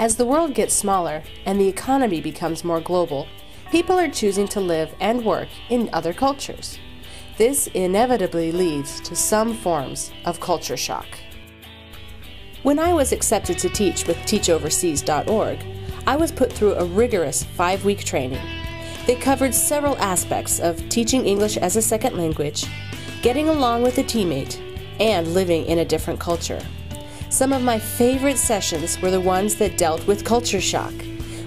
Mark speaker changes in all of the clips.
Speaker 1: As the world gets smaller and the economy becomes more global, people are choosing to live and work in other cultures. This inevitably leads to some forms of culture shock. When I was accepted to teach with teachoverseas.org, I was put through a rigorous 5-week training. They covered several aspects of teaching English as a second language, getting along with a teammate, and living in a different culture. Some of my favorite sessions were the ones that dealt with culture shock.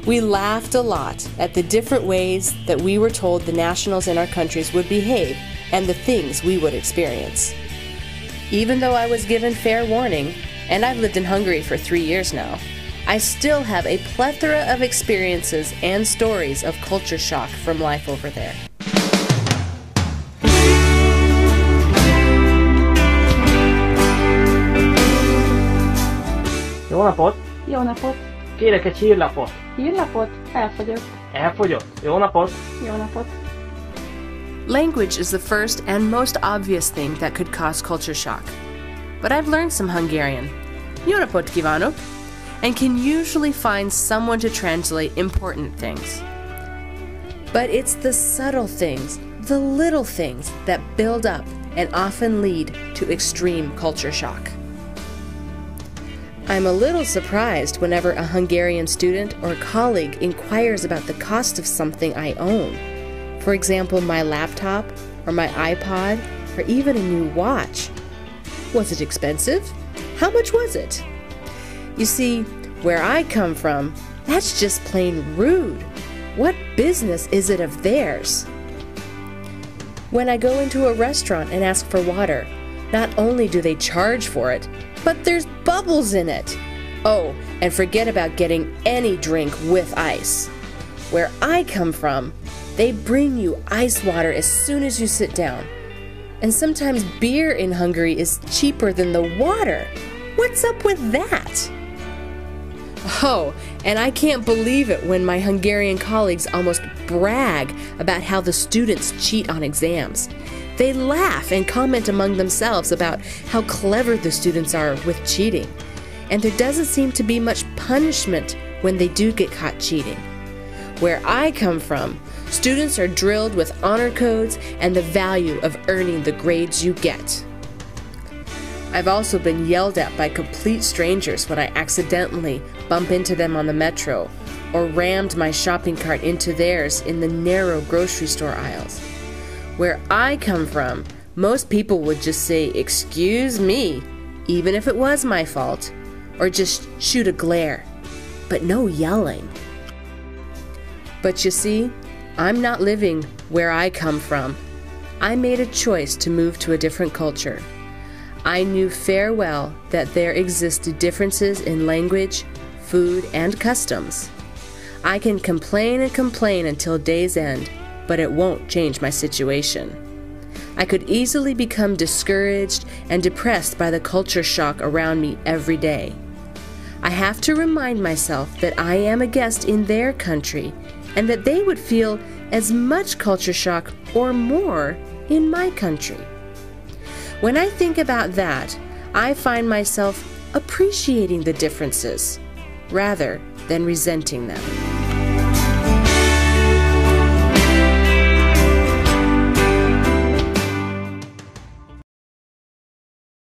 Speaker 1: We laughed a lot at the different ways that we were told the nationals in our countries would behave and the things we would experience. Even though I was given fair warning, and I've lived in Hungary for 3 years now, I still have a plethora of experiences and stories of culture shock from life over there.
Speaker 2: Jó napot!
Speaker 3: Jó napot!
Speaker 2: Kérek egy hírlapot.
Speaker 3: Hírlapot? Elfogyott.
Speaker 2: Elfogyott. Jó napot!
Speaker 3: Jó napot!
Speaker 1: Language is the first and most obvious thing that could cause culture shock. But I've learned some Hungarian. Jó napot kívánok! And can usually find someone to translate important things. But it's the subtle things, the little things that build up and often lead to extreme culture shock. I'm a little surprised whenever a Hungarian student or colleague inquires about the cost of something I own. For example, my laptop, or my iPod, or even a new watch. Was it expensive? How much was it? You see, where I come from, that's just plain rude. What business is it of theirs? When I go into a restaurant and ask for water, not only do they charge for it, but there's bubbles in it. Oh, and forget about getting any drink with ice. Where I come from, they bring you ice water as soon as you sit down. And sometimes beer in Hungary is cheaper than the water. What's up with that? Oh, and I can't believe it when my Hungarian colleagues almost brag about how the students cheat on exams. They laugh and comment among themselves about how clever the students are with cheating. And there doesn't seem to be much punishment when they do get caught cheating. Where I come from, students are drilled with honor codes and the value of earning the grades you get. I've also been yelled at by complete strangers when I accidentally bump into them on the metro or rammed my shopping cart into theirs in the narrow grocery store aisles. Where I come from, most people would just say, "Excuse me," even if it was my fault, or just shoot a glare, but no yelling. But you see, I'm not living where I come from. I made a choice to move to a different culture. I knew fair well that there existed differences in language, food, and customs. I can complain and complain until day's end, but it won't change my situation. I could easily become discouraged and depressed by the culture shock around me every day. I have to remind myself that I am a guest in their country and that they would feel as much culture shock or more in my country. When I think about that, I find myself appreciating the differences rather than resenting them.